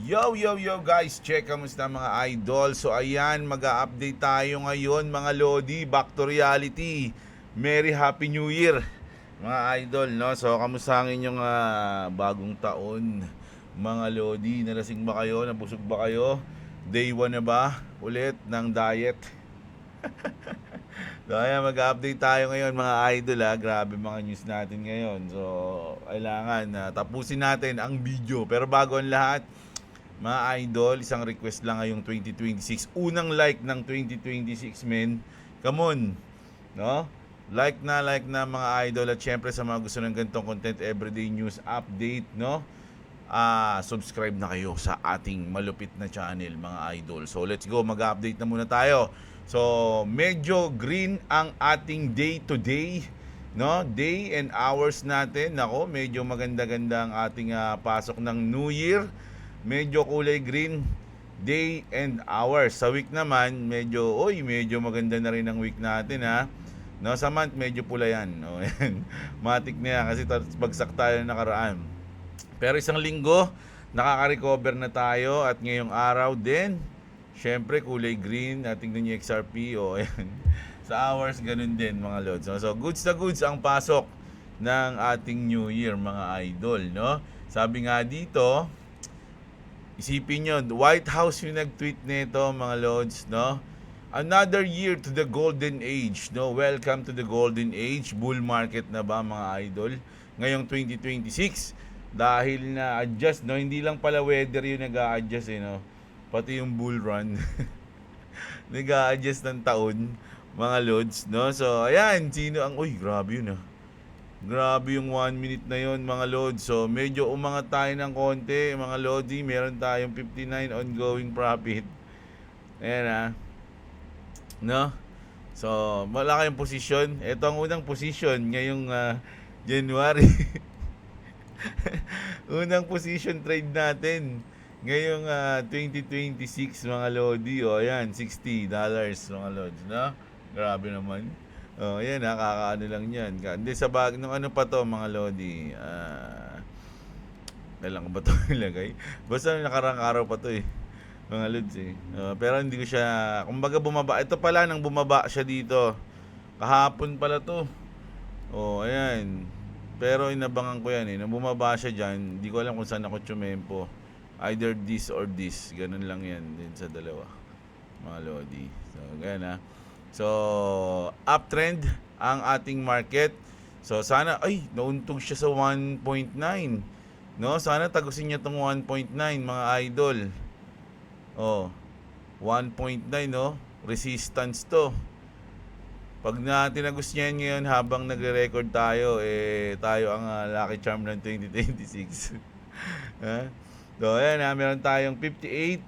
Yo guys, check kamusta mga idol. So ayan, mag-a-update tayo ngayon mga lodi, back to reality. Merry Happy New Year mga idol, no? So kamusta ang inyong bagong taon mga lodi? Nalasing ba kayo? Nabusog ba kayo? Day 1 na ba ulit ng diet? So ayan, mag-update tayo ngayon mga idol Grabe mga news natin ngayon. So kailangan tapusin natin ang video. Pero bago ang lahat, mga idol, isang request lang ngayong 2026. Unang like ng 2026, men. Come on. No? Like na mga idol. At syempre sa mga gusto ng ganitong content, everyday news update, no? Subscribe na kayo sa ating malupit na channel, mga idol. So let's go, mag-update na muna tayo. So medyo green ang ating day to day, no? Day and hours natin. Nako, medyo maganda-ganda ang ating pasok ng New Year. Medyo kulay green day and hours. Sa week naman, medyo maganda na rin ang week natin No, sa month medyo pula yan. No, yan. Matik na yan kasi bagsak tayo nakaraan. Pero isang linggo, nakaka-recover na tayo at ngayong araw din, syempre kulay green. Tingnan niyo XRP, ayan. Sa hours, ganun din mga lods. So goods na goods ang pasok ng ating New Year mga idol, no? Sabi nga dito, isipin nyo, White House yung nag-tweet nito mga lords, no? Another year to the golden age, no? Welcome to the golden age. Bull market na ba mga idol? Ngayong 2026, dahil na-adjust, no? Hindi lang pala weather yung nag-a-adjust, no? Pati yung bull run. Nag-a-adjust ng taon, mga lords, no? So, ayan, sino ang... Uy, grabe yun, Grabe yung 1 minute na yon mga lodi. So medyo umangat tayo ng konti mga lodi. Meron tayong 59 ongoing profit. Ayan no? So wala kayong posisyon. Ito ang unang posisyon ngayong January. Unang position trade natin ngayong 2026 mga lodi. Ayan, $60 mga lodi, no? Grabe naman. Ayan, nakakaano lang yan. Hindi, sa bag ng ano pa to mga lodi. Kailan ko ba to ilagay? Basta nakarang araw pa to mga lods pero hindi ko siya, kumbaga bumaba. Ito pala, nang bumaba siya dito. Kahapon pala to. Ayan. Pero inabangan ko yan nang bumaba siya dyan, hindi ko alam kung saan ako tsumempo. Either this or this. Ganun lang yan din sa dalawa. Mga lodi. So, ganyan So, uptrend ang ating market. So, sana, nauntog siya sa 1.9. No? Sana tagusin niya tong 1.9, mga idol. 1.9, no? Resistance to. Pag tinagos niya ngayon habang nagre-record tayo, tayo ang lucky charm ng 2026. So, ayan meron tayong 58.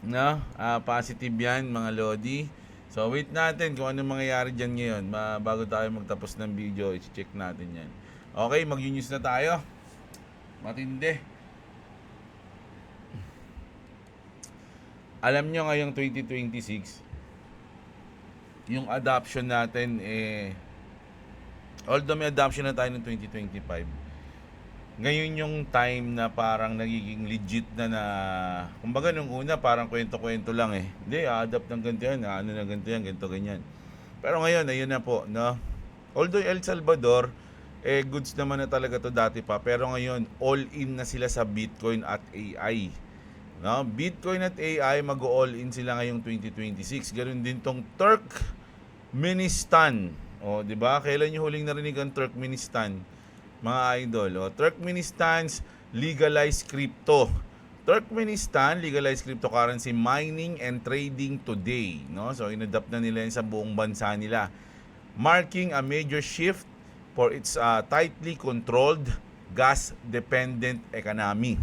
No? Positive yan, mga lodi. So wait natin kung anong mangyayari dyan ngayon bago tayo magtapos ng video. I-check natin yan. Okay, mag-news na tayo. Matindi. Alam nyo ngayong 2026, yung adoption natin although may adoption na tayo ng 2025, ngayon yung time na parang nagiging legit na kumbaga nung una parang kwento-kwento lang Hindi, adapt ng ganito yan, ano na ganito yan, ganito ganyan. Pero ngayon, ayun na po, no? Although El Salvador, goods naman na talaga to dati pa. Pero ngayon, all in na sila sa Bitcoin at AI. No? Bitcoin at AI, mag-all in sila ngayong 2026. Ganoon din tong Turkmenistan. Di ba? Kailan nyo huling narinig ang Turkmenistan? Mga idol, Turkmenistan's legalized crypto. Turkmenistan legalized cryptocurrency mining and trading today, no? So inadapt na nila yan sa buong bansa nila, marking a major shift for its tightly controlled gas-dependent economy.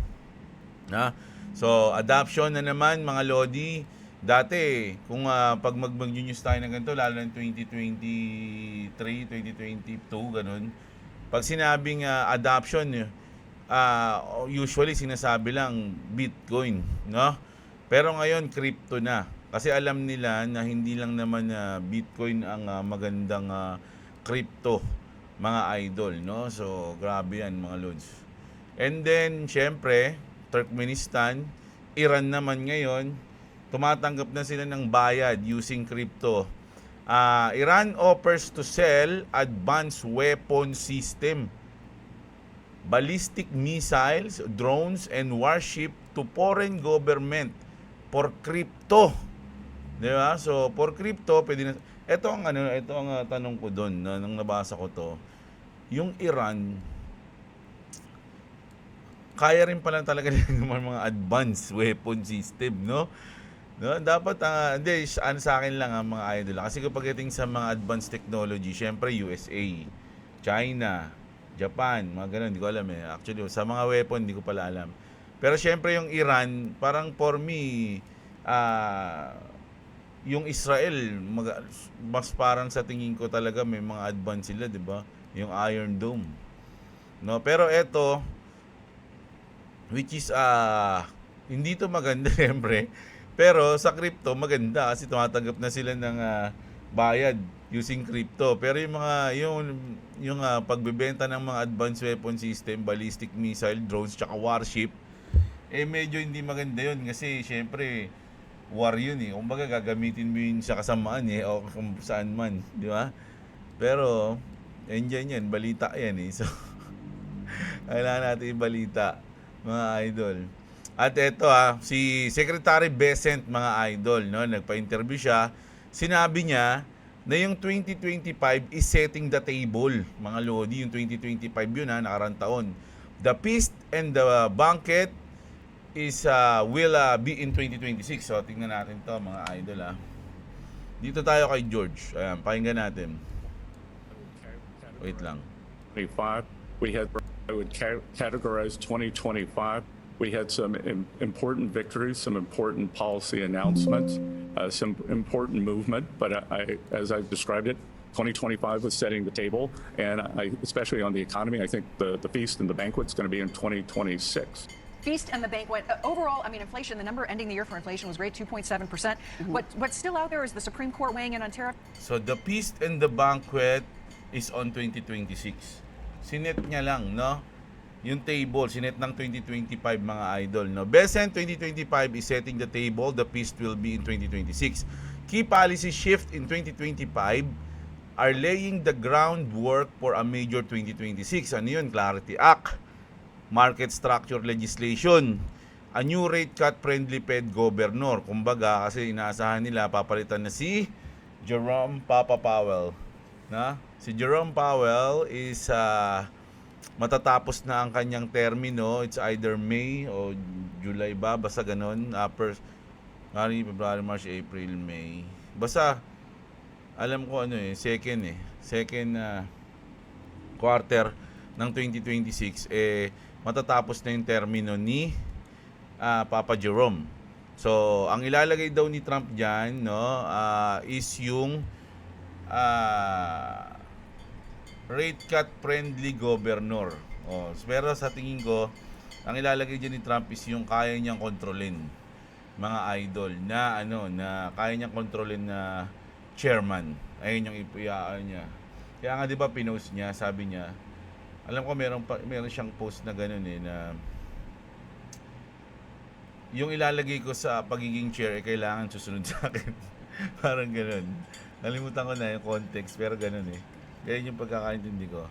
So adoption na naman mga lodi. Dati, kung pag mag-news tayo ng ganito, lalo ng 2023, 2022, ganun, pag sinabing adoption, usually sinasabi lang Bitcoin, no? Pero ngayon crypto na. Kasi alam nila na hindi lang naman Bitcoin ang magandang crypto, mga idol, no? So grabe yan mga lods. And then syempre, Turkmenistan, Iran naman ngayon, tumatanggap na sila ng bayad using crypto. Iran offers to sell advanced weapon system, ballistic missiles, drones, and warship to foreign government for crypto. Di ba? So, for crypto, pwede na... Ito ang tanong ko doon, nang nabasa ko to. Yung Iran, kaya rin pala talaga ng mga advanced weapon system, no? No, dapat hindi sa akin lang ang mga idol. Kasi kapag pagdating sa mga advanced technology, syempre USA, China, Japan, mga ganun, hindi ko alam eh. Actually, sa mga weapon, hindi ko pala alam. Pero syempre yung Iran, parang for me, yung Israel, mas parang sa tingin ko talaga may mga advanced sila, di ba? Yung Iron Dome. No, pero eto, which is hindi to maganda syempre. Pero sa crypto maganda kasi tumatanggap na sila ng bayad using crypto. Pero yung mga yung pagbebenta ng mga advanced weapon system, ballistic missile, drones, tsaka warship, medyo hindi maganda yun kasi syempre war yun eh. Kumbaga gagamitin mo yun sa kasamaan o kung saan man, di ba? Pero enjoy yan, balita yan eh. So kailangan natin ibalita, mga idol. At eto si Secretary Besant, mga idol, no, nagpa-interview siya. Sinabi niya na yung 2025 is setting the table, mga lodi. Yung 2025 yun nakarang taon. The feast and the banquet is will be in 2026. So tingnan natin to, mga idol Dito tayo kay George. Ayan, pakinggan natin. Wait lang. 25. I would categorize 2025. We had some important victories, some important policy announcements, some important movement. But as I've described it, 2025 was setting the table, and especially on the economy, I think the feast and the banquet is going to be in 2026. Feast and the banquet. Overall, I mean, inflation, the number ending the year for inflation was great, 2.7%. What's still out there is the Supreme Court weighing in on tariff. So the feast and the banquet is on 2026. Sinet niya lang, no? Yung table, sinet ng 2025, mga idol, no? Besant 2025 is setting the table. The feast will be in 2026. Key policy shift in 2025 are laying the groundwork for a major 2026. Ano yun? Clarity Act, market structure legislation, a new rate cut friendly Fed governor. Kumbaga, kasi inaasahan nila papalitan na si Jerome Powell. Na? Si Jerome Powell is matatapos na ang kanyang termino. It's either May o July ba, basta ganun. January, February, March, April, May. Basta alam ko second quarter ng 2026 matatapos na yung termino ni Papa Jerome. So, ang ilalagay daw ni Trump diyan, no, is yung rate cut friendly governor. Pero sa tingin ko, ang ilalagay diyan ni Trump is yung kaya niyang kontrolin, mga idol, na na kaya niyang kontrolin na chairman. Ayun yung ipiyaan niya. Kaya nga 'di ba pinost niya, sabi niya, alam ko meron siyang post na ganoon na yung ilalagay ko sa pagiging chair kailangan susunod sa akin. Parang ganoon. Nalimutan ko na yung context, pero ganoon Ganyan yung pagkakaintindi ko.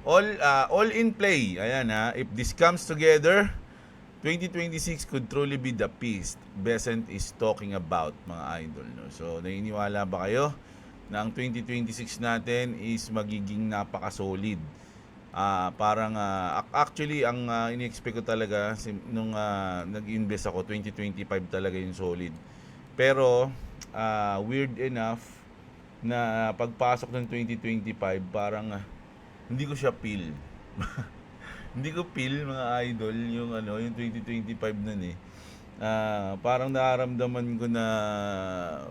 All in play. Ayan if this comes together, 2026 could truly be the feast Besant is talking about, mga idol, no? So, naniniwala ba kayo na ang 2026 natin is magiging napaka-solid? Actually, ang ini-expect ko talaga nung nag-invest ako, 2025 talaga yung solid. Pero, weird enough na pagpasok ng 2025 parang hindi ko siya feel. Hindi ko feel, mga idol, yung yung 2025 nun parang nararamdaman ko na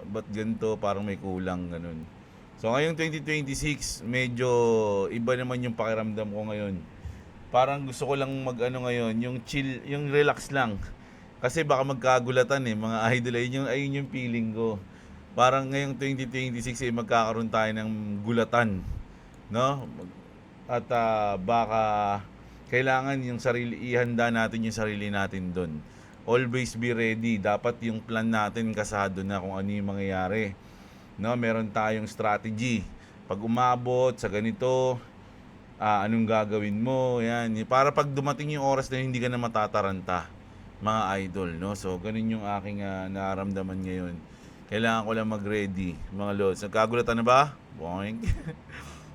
ba't ganito, parang may kulang ganun. So ngayong 2026 medyo iba naman yung pakiramdam ko ngayon. Parang gusto ko lang ngayon, yung chill, yung relax lang. Kasi baka magkagulatan mga idol, ayun yung feeling ko. Parang ngayong 2026 magkakaroon tayo ng gulatan, no? At baka kailangan yung ihanda natin yung sarili natin doon. Always be ready. Dapat yung plan natin kasado na kung ano yung mangyayari. No, meron tayong strategy. Pag umabot sa ganito, anong gagawin mo? Yan. Para pag dumating yung oras na hindi ka na matataranta, mga idol, no? So, ganun yung aking nararamdaman ngayon. Kailangan ko lang mag-ready, mga lods. Nagkagulatan na ba? Boing.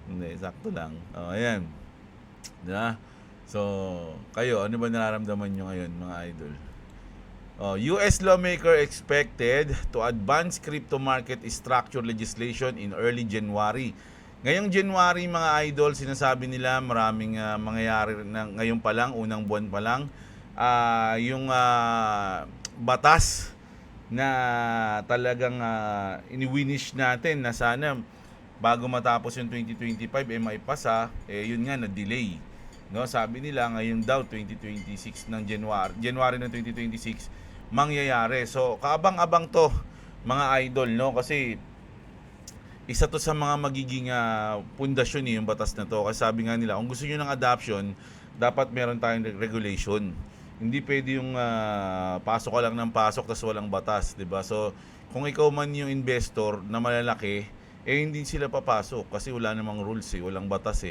Hindi, sakto lang. Ayan. Diba? So, kayo, ano ba nararamdaman nyo ngayon, mga idol? US lawmaker expected to advance crypto market structure legislation in early January. Ngayong January, mga idol, sinasabi nila maraming mangyayari na ngayon pa lang, unang buwan pa lang. Yung batas na talagang ini-winish natin na sana bago matapos yung 2025 maipasa, yun nga na-delay. No, sabi nila ngayon daw 2026 ng January ng 2026 mangyayari. So, kaabang-abang to, mga idol, no? Kasi isa to sa mga magiging pundasyon yung batas na to. Kasi sabi nga nila, kung gusto niyo ng adoption, dapat meron tayong regulation. Hindi pwede yung pasok ka lang ng pasok tapos walang batas, 'di ba? So, kung ikaw man yung investor na malalaki, hindi sila papasok kasi wala namang rules walang batas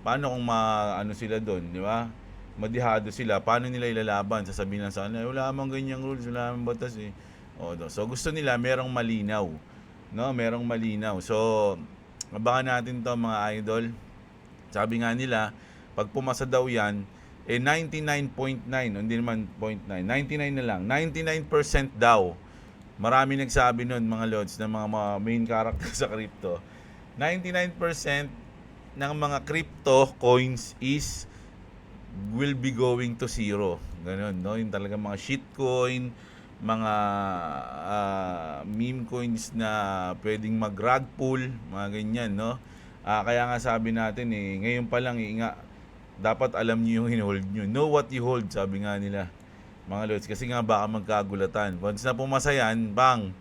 Paano kung ano sila doon, 'di ba? Madihado sila. Paano nila ilalaban? Sasabihin lang sa kanila, wala namang ganyang rules, wala namang batas So, gusto nila merong malinaw, no? Merong malinaw. So, abangan natin 'to, mga idol. Sabi nga nila, pag pumasa daw 'yan, 99.9, hindi naman 0.9, 99 na lang, 99% daw. Marami nagsabi nun, mga lods, ng mga main character sa crypto. 99% ng mga crypto coins will be going to zero. Ganun, no? Yung talaga mga shitcoin, mga meme coins na pwedeng mag-rug pull, mga ganyan, no? Kaya nga sabi natin ngayon pa lang dapat alam niyo yung hinold nyo. Know what you hold, sabi nga nila, mga lods. Kasi nga baka magkagulatan. Once na pumasa yan, bang,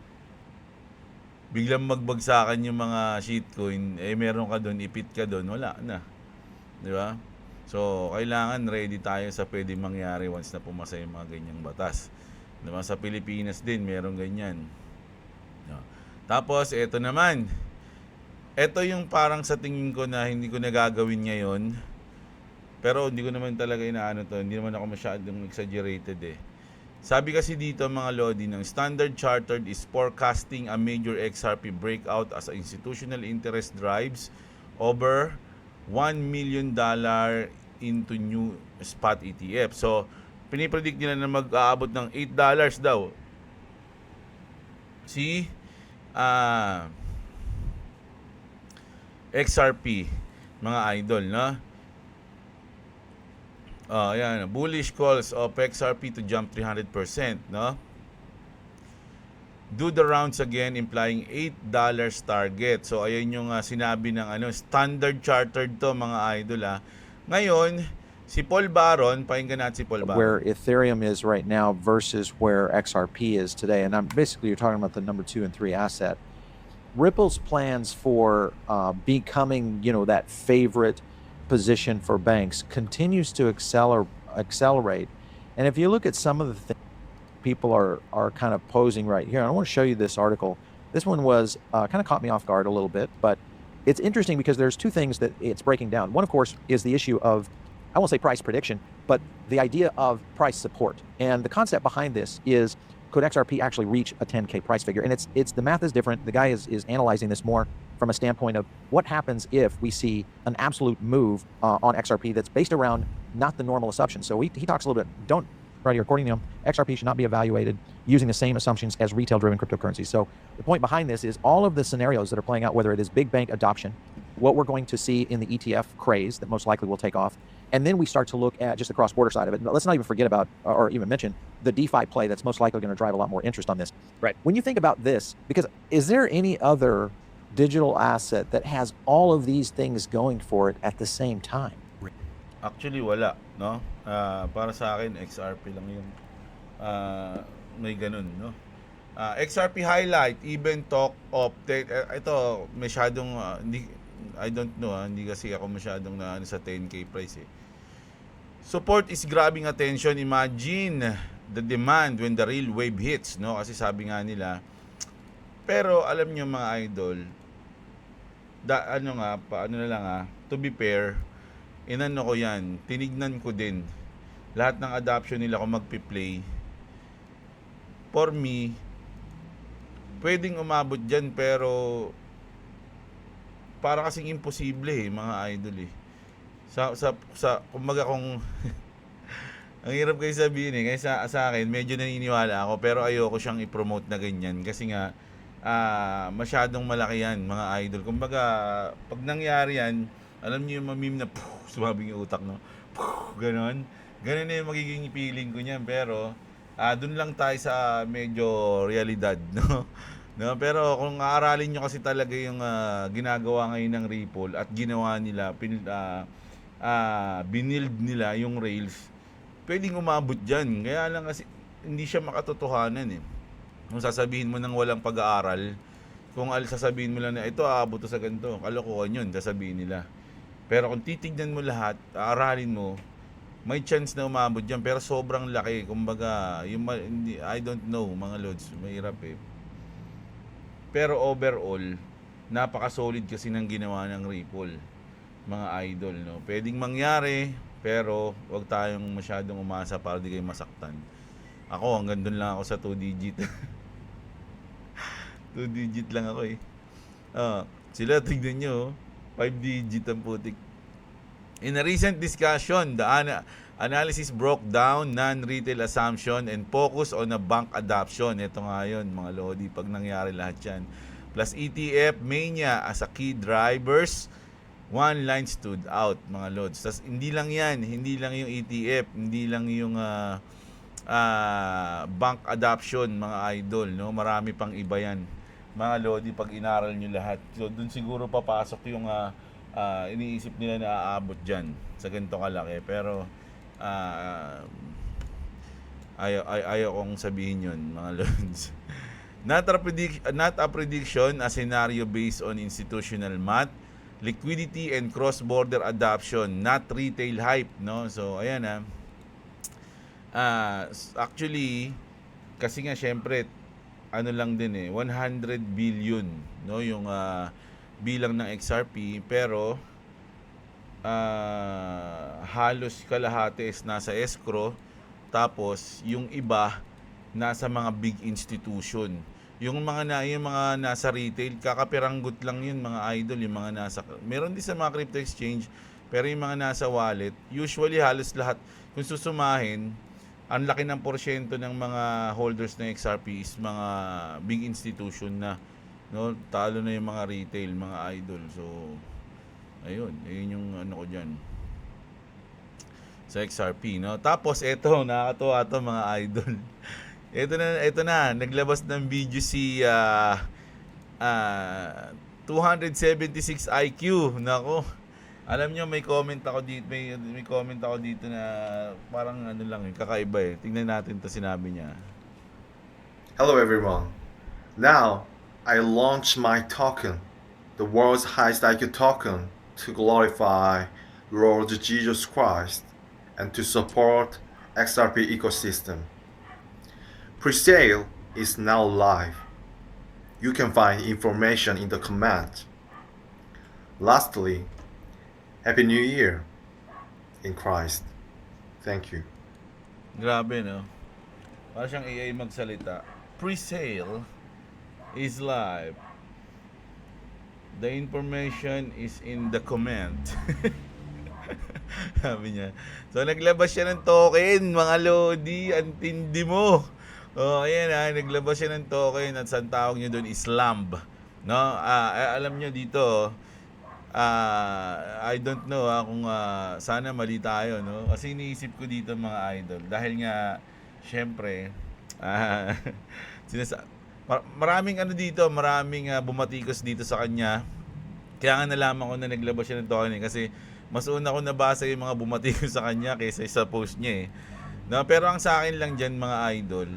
biglang magbagsakan yung mga shitcoin, meron ka doon, ipit ka doon, wala na. Di ba? So, kailangan ready tayo sa pwedeng mangyari once na pumasa yung mga ganyang batas. Di ba? Sa Pilipinas din, meron ganyan. Tapos, eto naman. Eto yung parang sa tingin ko na hindi ko nagagawin ngayon. Pero hindi ko naman talaga inaano to. Hindi naman ako masyadong exaggerated Sabi kasi dito, mga lodi, ng Standard Chartered is forecasting a major XRP breakout as institutional interest drives over $1 million into new spot ETF. So, pinipredict nila na mag-aabot ng $8 daw. Si XRP, mga idol, no? Ayan, bullish calls of XRP to jump 300%, no? Do the rounds again, implying $8 target. So, ayan yung sinabi ng Standard Chartered to, mga idol, Ngayon, si Paul Baron, pakinggan natin si Paul Baron. Where Ethereum is right now versus where XRP is today. And basically, you're talking about the number 2 and 3 asset. Ripple's plans for becoming, that favorite position for banks continues to accelerate. And if you look at some of the things people are kind of posing right here, I want to show you this article. This one was kind of caught me off guard a little bit, but it's interesting because there's two things that it's breaking down. One, of course, is the issue of, I won't say price prediction, but the idea of price support. And the concept behind this is, could XRP actually reach a 10K price figure? And it's the math is different. The guy is analyzing this more from a standpoint of what happens if we see an absolute move on XRP that's based around not the normal assumptions. So he talks a little bit, right here, according to him, XRP should not be evaluated using the same assumptions as retail-driven cryptocurrencies. So the point behind this is all of the scenarios that are playing out, whether it is big bank adoption, what we're going to see in the ETF craze that most likely will take off, and then we start to look at just the cross-border side of it. Let's not even forget about, or even mention, the DeFi play that's most likely going to drive a lot more interest on this. Right. When you think about this, because is there any other digital asset that has all of these things going for it at the same time? Actually, wala, no? Para sa akin, XRP lang yung may ganun, no? XRP highlight, even talk of, ito, masyadong, I don't know, hindi kasi ako masyadong na sa 10K price Support is grabbing attention. Imagine the demand when the real wave hits, no? Kasi sabi nga nila. Pero alam nyo mga idol, paano na lang to be fair, inano ko yan, tinignan ko din lahat ng adoption nila kung magpi-play. For me, pwedeng umabot dyan, pero para kasing imposible mga idol kumbaga kung ang hirap kayo sabihin kaya sa akin medyo naniniwala ako, pero ayoko siyang i-promote na ganyan kasi nga masyadong malaki yan mga idol. Kumbaga pag nangyari yan, alam niyo yung meme na sumabing yung utak, no? Ganon na yung magiging feeling ko niyan, pero dun lang tayo sa medyo realidad, no? No, pero kung aaralin nyo kasi talaga yung ginagawa ngayon ng Ripple at ginawa nila, binild nila yung rails, pwedeng umabot dyan. Kaya lang kasi hindi siya makatotohanan eh. Kung sasabihin mo nang walang pag-aaral, kung sasabihin mo lang na ito aabot sa ganito, kalokohan yun, sasabihin nila. Pero kung titignan mo lahat, aaralin mo, may chance na umabot dyan, pero sobrang laki. Kumbaga, I don't know mga lods, mahirap eh. Pero overall, napaka-solid kasi ng ginawa ng Ripple, mga idol, no? Pwedeng mangyari, pero wag tayong masyadong umasa para di kayo masaktan. Ako, hanggang doon lang ako sa 2 digit. 2 digit lang ako eh. Sila, tignan nyo, 5 digit ang putik. In a recent discussion, the analysis broke down non-retail assumption and focus on a bank adoption. Ito nga yun, mga lodi, pag nangyari lahat yan. Plus ETF mania as a key drivers. One line stood out, mga lods. Tas hindi lang yan, hindi lang yung ETF, hindi lang yung bank adoption, mga idol, no? Marami pang iba yan, mga lodi, pag inaral nyo lahat. So, dun siguro papasok yung iniisip nila na aabot dyan sa ganito kalaki, pero ayaw kong sabihin yun, mga lods. Not a prediction, a scenario based on institutional math, liquidity and cross-border adoption, not retail hype, no? So ayan actually kasi nga syempre ano lang din 100 billion, no, yung bilang ng XRP, pero halos kalahati is nasa escrow, tapos yung iba nasa mga big institution. Yung mga nasa retail, kakapiranggot lang yun, mga idol, yung mga nasa, meron din sa mga crypto exchange, pero yung mga nasa wallet, usually halos lahat, kung susumahin, ang laki ng porsyento ng mga holders ng XRP is mga big institution na, no, talo na yung mga retail, mga idol. So ayun yung ano ko diyan sa XRP, no. Tapos eto, nakakatuwa to, mga idol. Ito na, naglabas ng video si 276 IQ. Nako. Alam nyo, may comment ako dito na parang ano lang, kakaiba eh. Tingnan natin 'to, sinabi niya. Hello everyone. Now, I launch my token, the world's highest IQ token, to glorify Lord Jesus Christ and to support XRP ecosystem. Pre-sale is now live. You can find information in the comment. Lastly, Happy New Year in Christ. Thank you. Grabe, no? Parang siyang AI magsalita. Pre-sale is live. The information is in the comment. Sabi niya. So, naglabas siya ng token, mga lodi. Ang tindi mo. Ayan naglabas siya ng token at saan tawag niyo doon, Islam. No? Alam niyo dito, I don't know kung sana mali tayo, no? Kasi iniisip ko dito, mga idol, dahil nga syempre maraming maraming bumatikos dito sa kanya. Kaya nga nalaman ko na naglabas siya ng token kasi mas una ko nabasa yung mga bumatikos sa kanya kaysa sa post niya eh. No, pero ang sa akin lang diyan, mga idol,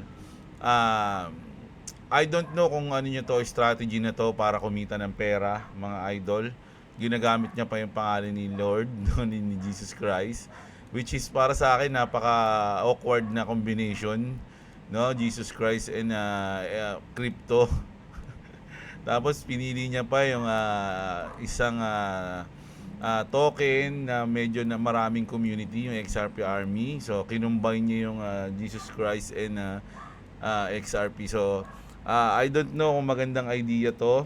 I don't know kung ano niya to, strategy na to para kumita ng pera, mga idol. Ginagamit niya pa yung pangalan ni Lord, ni Jesus Christ. which is para sa akin napaka awkward na combination, no? Jesus Christ and crypto. Tapos pinili niya pa yung isang token na medyo na maraming community, yung XRP Army. So kinumbine niya yung Jesus Christ and XRP. So I don't know kung magandang idea to.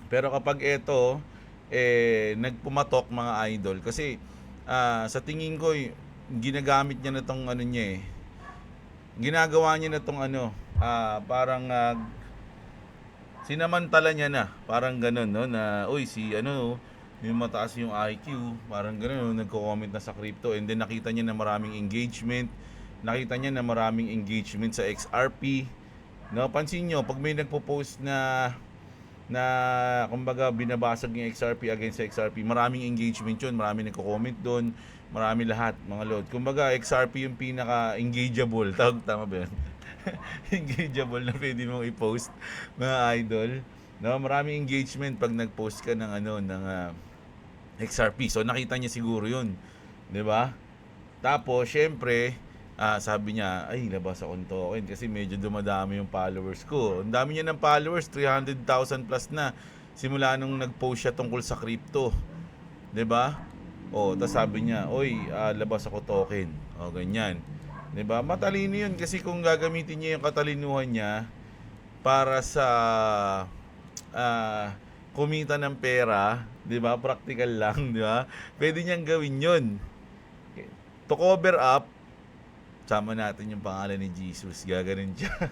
Pero kapag ito nagpumatok mga idol, kasi sa tingin ko ginagamit niya na tong ano niya ginagawa niya na tong parang sinamantala niya na, parang ganun, no, na uy si yung mataas yung IQ, parang ganun, nagko-comment na sa crypto, and then nakita niya na maraming engagement, sa XRP, no? Pansin nyo, pag may nagpo-post na kumbaga binabasag yung XRP against sa XRP, maraming engagement yun, maraming nagko-comment doon, marami lahat mga load. Kumbaga XRP yung pinaka-engageable, tama ba yun? Engageable na pwede mong i-post mga idol, no? Maraming engagement pag nag-post ka ng XRP. So nakita niya siguro yun, 'di ba? Tapos syempre sabi niya, ay labas akong token kasi medyo dumadami yung followers ko. Ang dami niya ng followers, 300,000 plus na simula nung nag-post siya tungkol sa crypto. 'Di ba? Tapos sabi niya, oy, labas ako token. Ganyan. 'Di ba? Matalino 'yun kasi kung gagamitin niya yung katalinuhan niya para sa kumita ng pera, 'di ba? Practical lang, 'di ba? Pwede niyang gawin 'yun. To cover up, sama natin yung pangalan ni Jesus. Gaganin siya.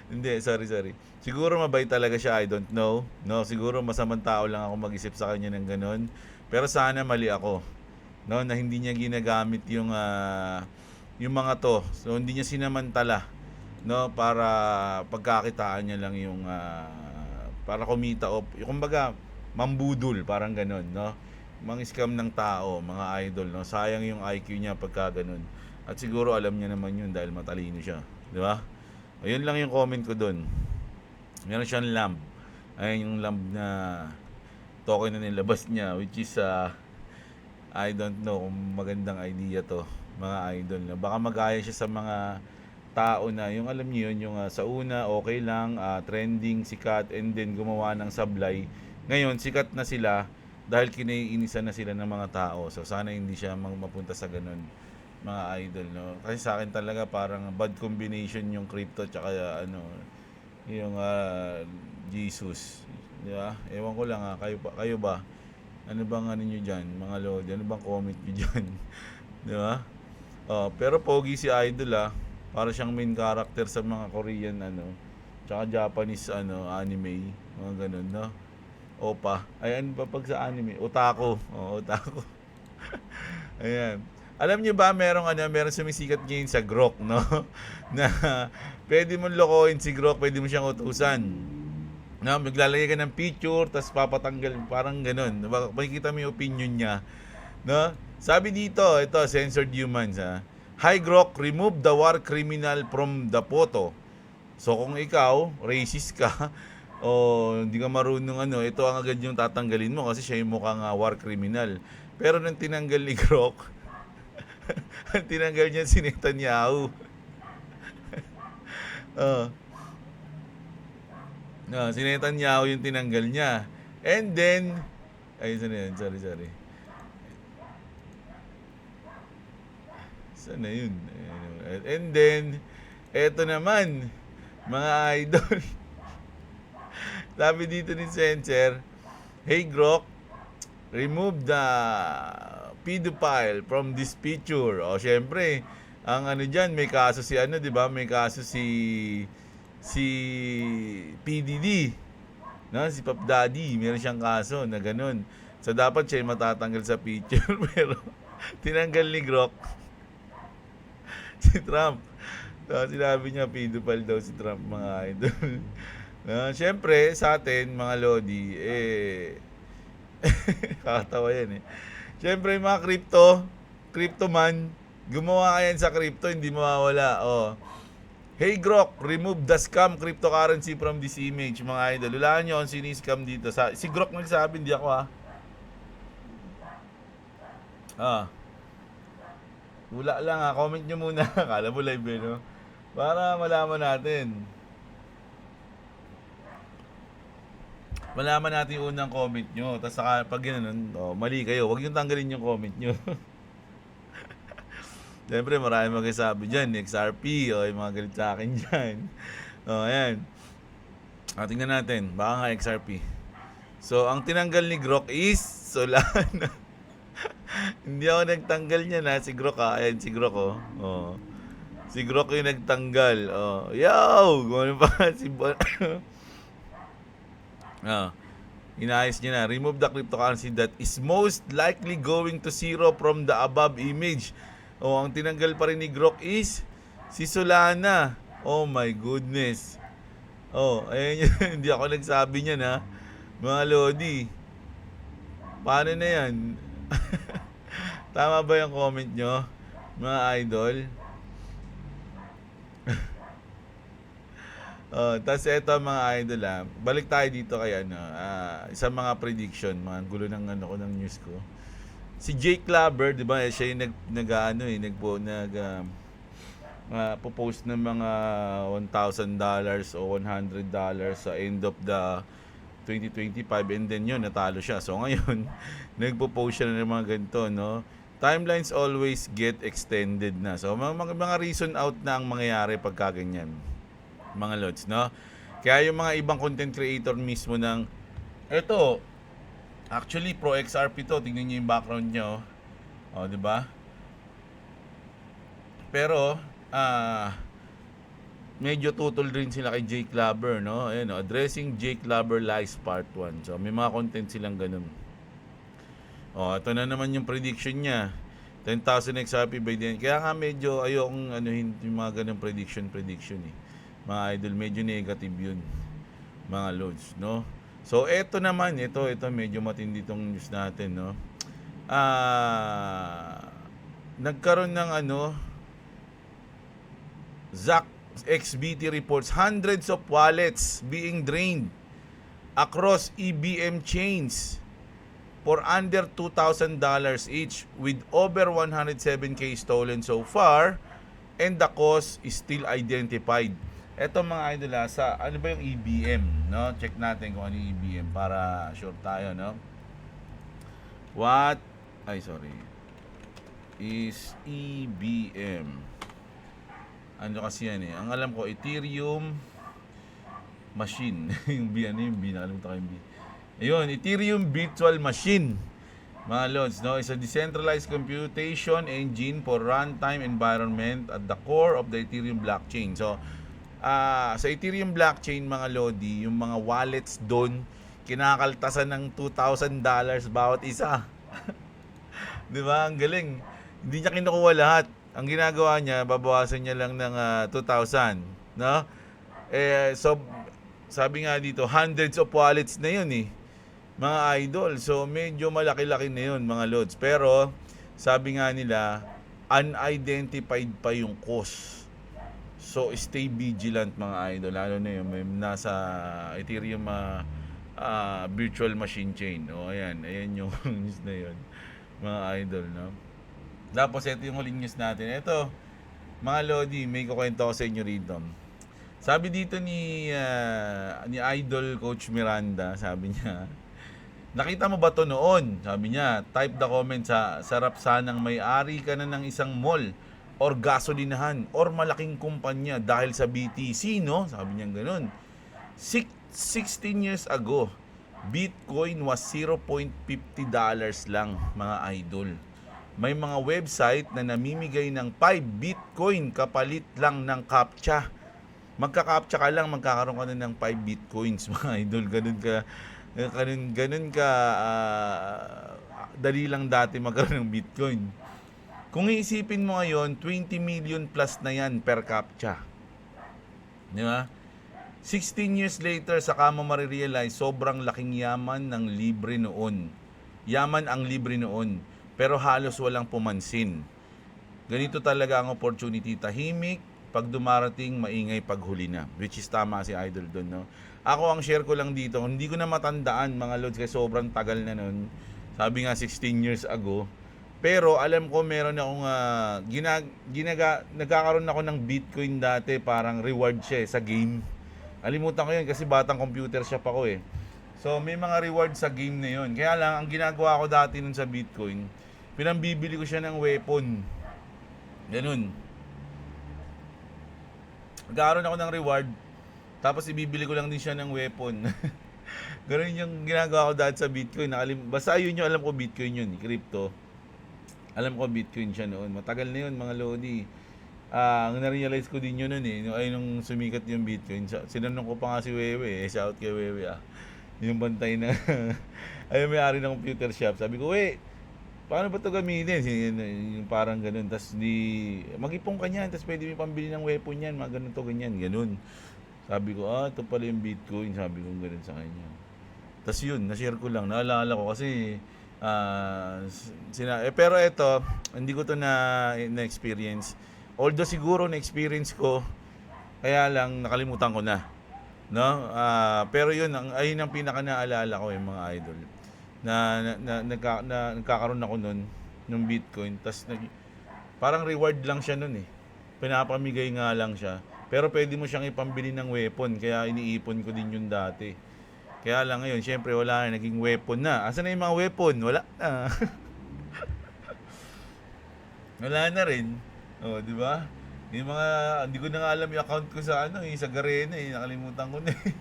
Hindi, sorry. Siguro mabait talaga siya, I don't know. No, siguro masamang tao lang ako mag-isip sa kanya ng ganun. Pero sana mali ako. No, na hindi niya ginagamit yung mga to. So hindi niya sinamantala, no, para pagkakitaan niya lang yung para kumita o kumbaga mambudol, parang ganun, no. Mang-scam ng tao, mga idol, no. Sayang yung IQ niya pagka ganun. At siguro alam niya naman yun dahil matalino siya, di ba? Ayun lang yung comment ko doon. Meron siyang lamb. Ayun yung lamb na token na nilabas niya, which is I don't know kung magandang idea to, mga idol, no? Baka magaya siya sa mga tao na yung alam niyo yun, yung sa una okay lang, trending, sikat, and then gumawa ng sablay. Ngayon sikat na sila dahil kinaiinisan na sila ng mga tao. So sana hindi siya mapunta sa ganun, mga idol, no? Kasi sa akin talaga parang bad combination yung crypto tsaka yung Jesus, di ba? Ewan ko lang, kayo ba? Ano bang niyo diyan, mga lodi? Ano bang comment niyo diyan? Di ba? Pero pogi si idol, para siyang main character sa mga Korean tsaka Japanese anime, mga ganun, no? Opa. Ay, ano pa pag sa anime? Otaku. Otaku. Ayan. Alam niyo ba, meron sumisikat ngayon sa Grok, no? Na pwede mong lokohin si Grok, pwede mo siyang utusan. No, maglalagay ka ng picture, tapos papatanggal, parang ganun. Makikita mo yung opinion niya, no? Sabi dito, ito, censored humans, Hi Grok, remove the war criminal from the photo. So kung ikaw, racist ka, o hindi ka marunong ito ang agad yung tatanggalin mo kasi siya yung mukhang war criminal. Pero nang tinanggal ni Grok, ang tinanggal niya si Netanyahu. Si Netanyahu yung tinanggal niya. And then, sorry. Sana yun. And then, eto naman, mga idol. Sabi dito ni Censor, hey Grok, remove the pedophile from this picture. Syempre, ang dyan, may kaso si di ba? May kaso si PDD. No, si Pop Daddy, meron siyang kaso na ganun. So dapat siya matatanggal sa picture pero tinanggal ni Grok si Trump. So, sinabi niya pedophile daw si Trump, mga idol. Syempre, sa atin, mga lodi, kakatawa yan Siyempre, mga crypto man, gumawa ka yan sa crypto, hindi mawawala. Hey Grok, remove the scam cryptocurrency from this image, mga idol. Hulaan nyo kung sini-scam dito. Si Grok nagsabi, hindi ako Wala lang ha, comment nyo muna. Kala mo live eh, no? Para malaman natin. Malaman natin yung unang comment nyo. Tapos saka pag gano'n, oh, mali kayo. Huwag nyo tanggalin yung comment nyo. Siyempre, marami magsasabi dyan. XRP, o yung mga galit sa akin dyan. O, ayan. Tingnan natin. Baka nga XRP. So, ang tinanggal ni Grok is Solana. Hindi ako nagtanggal niya na. Si Grok ha. Ayan, si Grok oh. Oh. Si Grok yung nagtanggal. Oh. Yo! Gano'n pa si inayos niya na. Remove the cryptocurrency that is most likely going to zero from the above image. Oh, ang tinanggal pa rin ni Grok is si Solana. Oh my goodness. Oh, ayun yun. Hindi ako nagsabi niya na. Mga Lodi. Paano na yan? Tama ba yung comment nyo? Mga idol? Tapos eto mga idol balik tayo dito kay isang mga prediction, mga gulo ng ko ng news ko. Si Jake Clapper, 'di ba? Siya yung popost ng mga $1,000 o $100 sa end of the 2025 and then yun natalo siya. So ngayon, nagpo-post siya ng mga ganito, no? Timelines always get extended na. So mga reason out na ang mangyayari pagka ganyan. Mga lods, no? Kaya yung mga ibang content creator mismo ng eto, actually pro XRP to, tingnan niyo yung background niyo. Oh, 'di ba? Pero medyo tutol rin sila kay Jake Clapper, no? Ayun, addressing Jake Clapper lies part 1. So may mga content silang ganun. Oh, ito na naman yung prediction niya. 10,000 XRP by then. Kaya nga medyo ayokong yung mga ganung prediction eh. Mga idol, medyo negative yun. Mga loads, no? So, eto naman, ito medyo matindi tong news natin, no? Nagkaroon ng ZAC XBT reports hundreds of wallets being drained across EBM chains for under $2,000 each with over 107k stolen so far and the cause is still identified. Eto mga idol sa ano ba yung EBM, no? Check natin kung ano yung EBM para sure tayo, no? Is EBM? Ano kasi yan eh? Ang alam ko, Ethereum machine. yung B, nakalimutan ko yung B. Ayun, Ethereum Virtual Machine. Mga lods, no? It's a decentralized computation engine for runtime environment at the core of the Ethereum blockchain. So, sa Ethereum blockchain, mga lodi, yung mga wallets doon, kinakaltasan ng $2,000 bawat isa. Di ba? Ang galing. Hindi niya kinukuha lahat. Ang ginagawa niya, babawasan niya lang ng 2,000. No? So, sabi nga dito, hundreds of wallets na yun eh. Mga idol. So, medyo malaki-laki na yun, mga lods. Pero, sabi nga nila, unidentified pa yung cause. So, stay vigilant, mga idol. Lalo na yun, may nasa Ethereum virtual machine chain. O, ayan yung news na yun. Mga idol, no? Tapos, ito yung huling news natin. Ito, mga lodi, may kukwento ko sa inyo rito. Sabi dito ni Idol Coach Miranda, sabi niya, nakita mo ba to noon? Sabi niya, type the comment sa sarap sanang may-ari ka na ng isang mall or gasolinahan or malaking kumpanya dahil sa BTC, no? Sabi niya ganun. 16 years ago, Bitcoin was $0.50 lang, mga idol. May mga website na namimigay ng 5 Bitcoin kapalit lang ng CAPTCHA. Magka-CAPTCHA ka lang, magkakaroon ka na ng 5 Bitcoins, mga idol. Ganun ka dali lang dati magkaroon ng Bitcoin. Kung iisipin mo ngayon, 20 million plus na yan per CAPTCHA. Di ba? 16 years later, saka mo marirealize, sobrang laking yaman ng libre noon. Yaman ang libre noon. Pero halos walang pumansin. Ganito talaga ang opportunity. Tahimik, pag dumarating, maingay paghuli na. Which is tama si Idol doon, no? Ako, ang share ko lang dito, hindi ko na matandaan, mga lods, kasi sobrang tagal na noon. Sabi nga, 16 years ago. Pero alam ko meron akong nagkakaroon ako ng Bitcoin dati, parang reward siya sa game. Alimutan ko yun kasi batang computer shop ako eh. So may mga reward sa game na yun. Kaya lang ang ginagawa ko dati nun sa Bitcoin, pinambibili ko siya ng weapon. Ganun. Nagkakaroon ako ng reward, tapos ibibili ko lang din siya ng weapon. Ganun yung ginagawa ko dati sa Bitcoin. Basta yun yung alam ko, Bitcoin yun, crypto. Alam ko Bitcoin siya noon. Matagal na yun mga lodi. Ang na-realize ko din yun noon eh. Nung sumikat yung Bitcoin. Sinanong ko pa nga si Wewe eh. Shout kay Wewe Yung bantay na ayun, may-ari ng computer shop. Sabi ko, paano ba ito gamitin? Yung parang ganun. Tapos mag-ipong ka niyan. Tapos pwede may pambili ng weapon yan. Mga ganun to, ganyan. Ganun. Sabi ko, ito pala yung Bitcoin. Sabi ko ganun sa kanya. Tapos yun, na-share ko lang. Naalala ko kasi pero ito, hindi ko to na-experience. Although siguro na-experience ko, kaya lang nakalimutan ko na. No? Pero yun, ayun ang pinaka naalala ko yung mga idol. Nagkakaroon ako nun ng Bitcoin. Tapos parang reward lang siya nun eh. Pinapamigay nga lang siya. Pero pwede mo siyang ipambili ng weapon. Kaya iniipon ko din yun dati. Kaya lang ngayon, syempre wala na, naging weapon na. Asan na yung mga weapon? Wala na. Wala na rin. Di ba? Yung mga, hindi ko na nga alam yung account ko sa sa Garena eh. Nakalimutan ko na eh.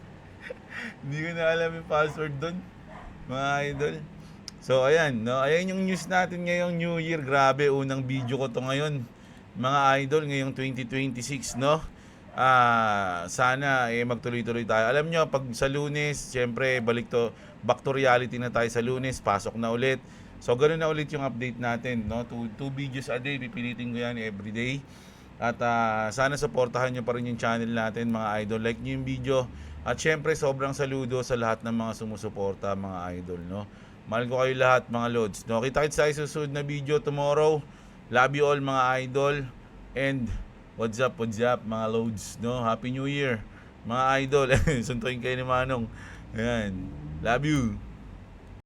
Hindi ko na alam yung password doon, mga idol. So, ayan, no? Ayan yung news natin ngayong New Year. Grabe, unang video ko to ngayon, mga idol, ngayong 2026, no? Sana magtuloy-tuloy tayo. Alam nyo, pag sa Lunes, syempre back to reality na tayo sa Lunes, pasok na ulit. So ganoon na ulit yung update natin, no? Two videos a day, pipilitin ko yan everyday. At sana supportahan nyo pa rin yung channel natin, mga idol. Like nyo yung video. At syempre, sobrang saludo sa lahat ng mga sumusuporta, mga idol, no? Mahal ko kayo lahat, mga lods, no? Kita-kits tayo sa susunod na video tomorrow. Love you all, mga idol. And what's up, mga loads, no? Happy New Year, mga idol. Suntuin kayo ni Manong. Ayan. Love you.